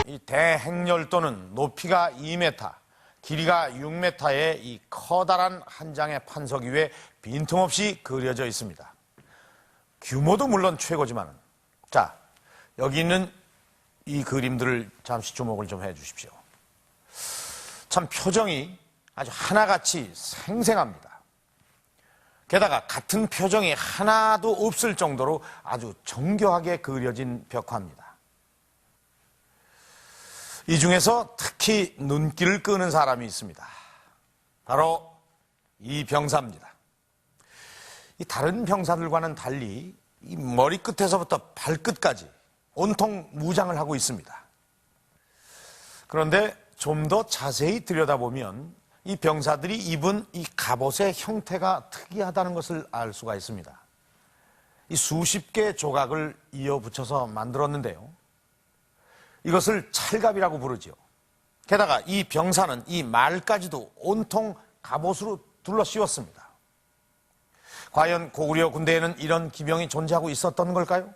이 대행렬도는 높이가 2m, 길이가 6m의 이 커다란 한 장의 판석 위에 빈틈없이 그려져 있습니다. 규모도 물론 최고지만, 자, 여기 있는 이 그림들을 잠시 주목을 좀 해 주십시오. 참 표정이 아주 하나같이 생생합니다. 게다가 같은 표정이 하나도 없을 정도로 아주 정교하게 그려진 벽화입니다. 이 중에서 특히 눈길을 끄는 사람이 있습니다. 바로 이 병사입니다. 이 다른 병사들과는 달리 이 머리끝에서부터 발끝까지 온통 무장을 하고 있습니다. 그런데 좀 더 자세히 들여다보면 이 병사들이 입은 이 갑옷의 형태가 특이하다는 것을 알 수가 있습니다. 이 수십 개의 조각을 이어 붙여서 만들었는데요. 이것을 찰갑이라고 부르지요. 게다가 이 병사는 이 말까지도 온통 갑옷으로 둘러 씌웠습니다. 과연 고구려 군대에는 이런 기병이 존재하고 있었던 걸까요?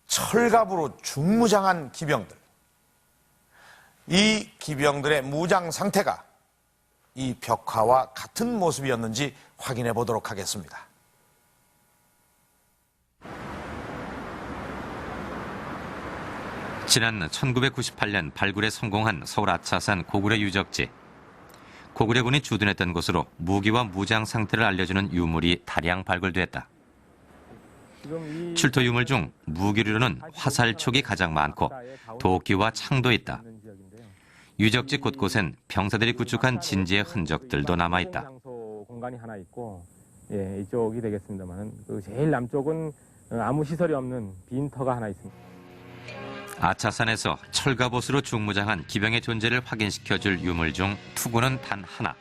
철갑으로 중무장한 기병들. 이 기병들의 무장 상태가 이 벽화와 같은 모습이었는지 확인해 보도록 하겠습니다. 지난 1998년 발굴에 성공한 서울 아차산 고구려 유적지. 고구려군이 주둔했던 곳으로 무기와 무장 상태를 알려주는 유물이 다량 발굴됐다. 출토 유물 중 무기류로는 화살촉이 가장 많고 도끼와 창도 있다. 유적지 곳곳엔 병사들이 구축한 진지의 흔적들도 남아있다. 공간이 하나 있고, 예, 이쪽이 되겠습니다만, 제일 남쪽은 아무 시설이 없는 빈터가 하나 있습니다. 아차산에서 철갑옷으로 중무장한 기병의 존재를 확인시켜줄 유물 중 투구는 단 하나.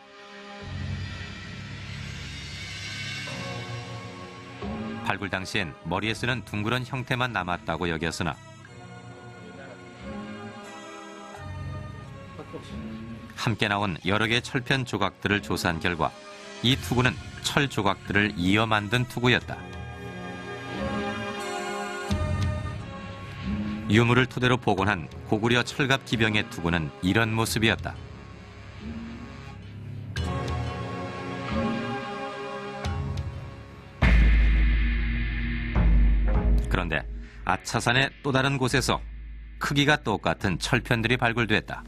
발굴 당시엔 머리에 쓰는 둥그런 형태만 남았다고 여겼으나 함께 나온 여러 개의 철편 조각들을 조사한 결과 이 투구는 철 조각들을 이어 만든 투구였다. 유물을 토대로 복원한 고구려 철갑 기병의 투구는 이런 모습이었다. 그런데 아차산의 또 다른 곳에서 크기가 똑같은 철편들이 발굴됐다.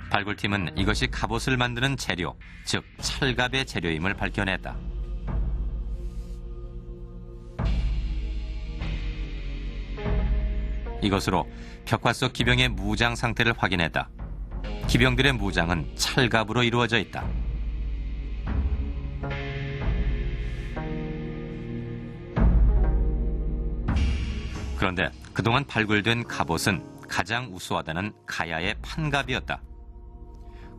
발굴팀은 이것이 갑옷을 만드는 재료, 즉 철갑의 재료임을 밝혀냈다. 이것으로 벽화 속 기병의 무장 상태를 확인했다. 기병들의 무장은 철갑으로 이루어져 있다. 그런데 그동안 발굴된 갑옷은 가장 우수하다는 가야의 판갑이었다.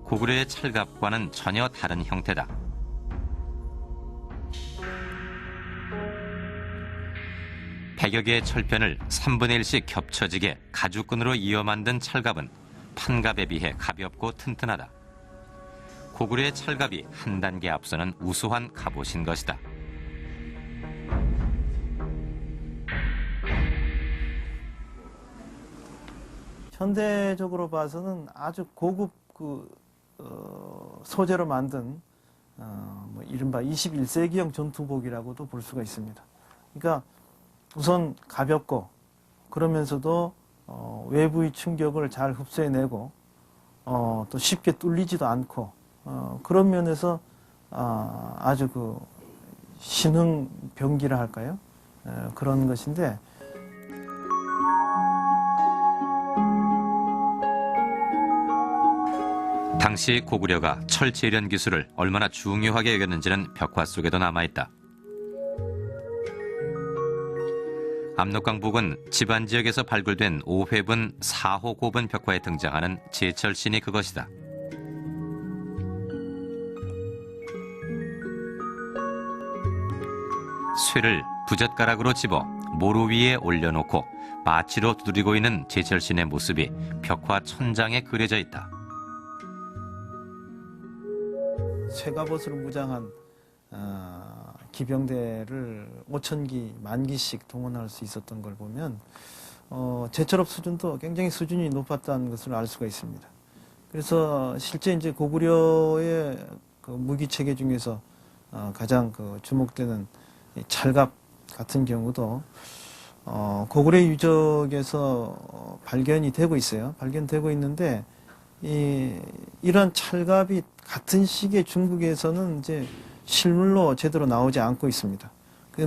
고구려의 철갑과는 전혀 다른 형태다. 백여 개의 철편을 3분의 1씩 겹쳐지게 가죽끈으로 이어 만든 철갑은 판갑에 비해 가볍고 튼튼하다. 고구려의 철갑이 한 단계 앞서는 우수한 갑옷인 것이다. 현대적으로 봐서는 아주 고급 소재로 만든 이른바 21세기형 전투복이라고도 볼 수가 있습니다. 그러니까 우선 가볍고 그러면서도 외부의 충격을 잘 흡수해내고 또 쉽게 뚫리지도 않고 그런 면에서 아주 신흥 병기라 할까요? 그런 것인데 당시 고구려가 철 재련 기술을 얼마나 중요하게 여겼는지는 벽화 속에도 남아있다. 압록강 부근 지반 지역에서 발굴된 5회분 4호 고분 벽화에 등장하는 제철신이 그것이다. 쇠를 부젓가락으로 집어 모루 위에 올려놓고 마치로 두드리고 있는 제철신의 모습이 벽화 천장에 그려져 있다. 쇠갑옷으로 무장한 기병대를 5,000기, 10,000기씩 동원할 수 있었던 걸 보면 제철업 수준도 굉장히 수준이 높았다는 것을 알 수가 있습니다. 그래서 실제 이제 고구려의 그 무기 체계 중에서 가장 그 주목되는 이 찰갑 같은 경우도 고구려 유적에서 발견이 되고 있어요. 발견되고 있는데 이런 찰갑이 같은 시기에 중국에서는 이제 실물로 제대로 나오지 않고 있습니다.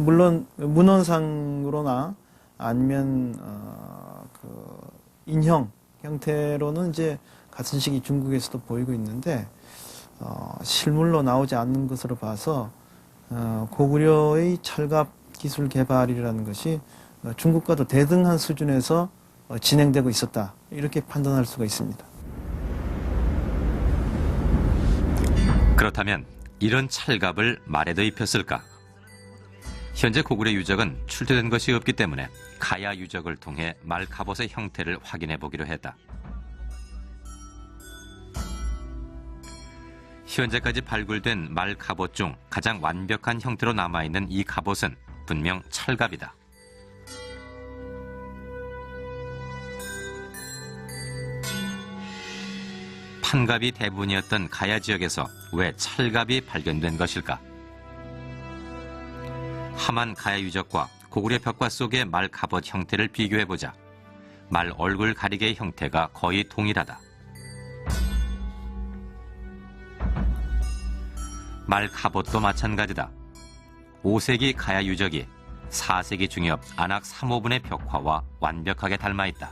물론 문헌상으로나 아니면 그 인형 형태로는 이제 같은 시기 중국에서도 보이고 있는데 실물로 나오지 않는 것으로 봐서 고구려의 찰갑 기술 개발이라는 것이 중국과도 대등한 수준에서 진행되고 있었다, 이렇게 판단할 수가 있습니다. 그렇다면 이런 찰갑을 말에도 입혔을까? 현재 고구려 유적은 출토된 것이 없기 때문에 가야 유적을 통해 말 갑옷의 형태를 확인해 보기로 했다. 현재까지 발굴된 말 갑옷 중 가장 완벽한 형태로 남아있는 이 갑옷은 분명 찰갑이다. 판갑이 대부분이었던 가야 지역에서 왜 찰갑이 발견된 것일까? 하만 가야 유적과 고구려 벽화 속의 말 갑옷 형태를 비교해보자. 말 얼굴 가리개의 형태가 거의 동일하다. 말 갑옷도 마찬가지다. 5세기 가야 유적이 4세기 중엽 안악 3호분의 벽화와 완벽하게 닮아있다.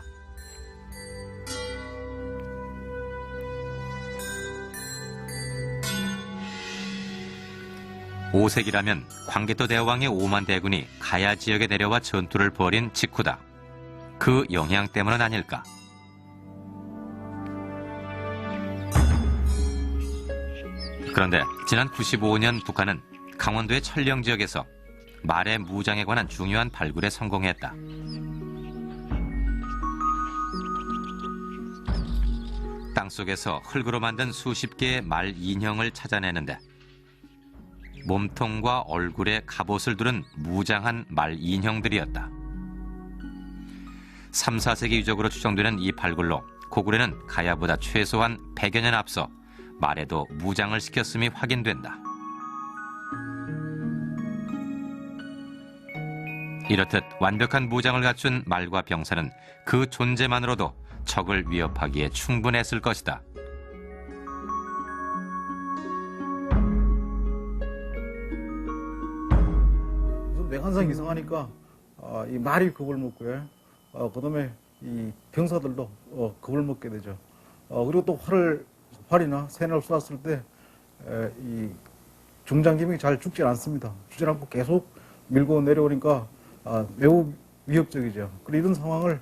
(5세기라면) 광개토 대왕의 5만 대군이 가야 지역에 내려와 전투를 벌인 직후다. 그 영향 때문은 아닐까? 그런데 지난 95년 북한은 강원도의 천령 지역에서 말의 무장에 관한 중요한 발굴에 성공했다. 땅속에서 흙으로 만든 수십 개의 말 인형을 찾아내는데 몸통과 얼굴에 갑옷을 두른 무장한 말 인형들이었다. 3, 4세기 유적으로 추정되는 이 발굴로 고구려는 가야보다 최소한 100여 년 앞서 말에도 무장을 시켰음이 확인된다. 이렇듯 완벽한 무장을 갖춘 말과 병사는 그 존재만으로도 적을 위협하기에 충분했을 것이다. 항상 이상하니까 이 말이 겁을 먹고요. 그다음에 이 병사들도 겁을 먹게 되죠. 그리고 또 활이나 새날 쐈을 때 이 중장기명이 잘 죽지 않습니다. 죽지 않고 계속 밀고 내려오니까 매우 위협적이죠. 그리고 이런 상황을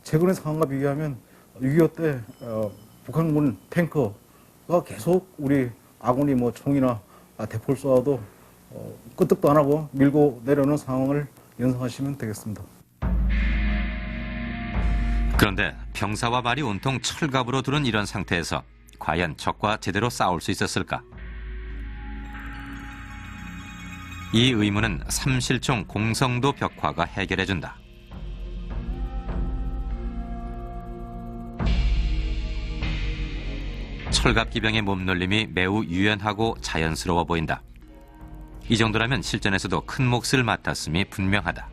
최근의 상황과 비교하면 6.25 때 북한군 탱커가 계속 우리 아군이 뭐 총이나 대포를 쏘아도 끄떡도 안 하고 밀고 내려오는 상황을 연상하시면 되겠습니다. 그런데 병사와 말이 온통 철갑으로 두른 이런 상태에서 과연 적과 제대로 싸울 수 있었을까? 이 의문은 삼실종 공성도 벽화가 해결해준다. 철갑 기병의 몸놀림이 매우 유연하고 자연스러워 보인다. 이 정도라면 실전에서도 큰 몫을 맡았음이 분명하다.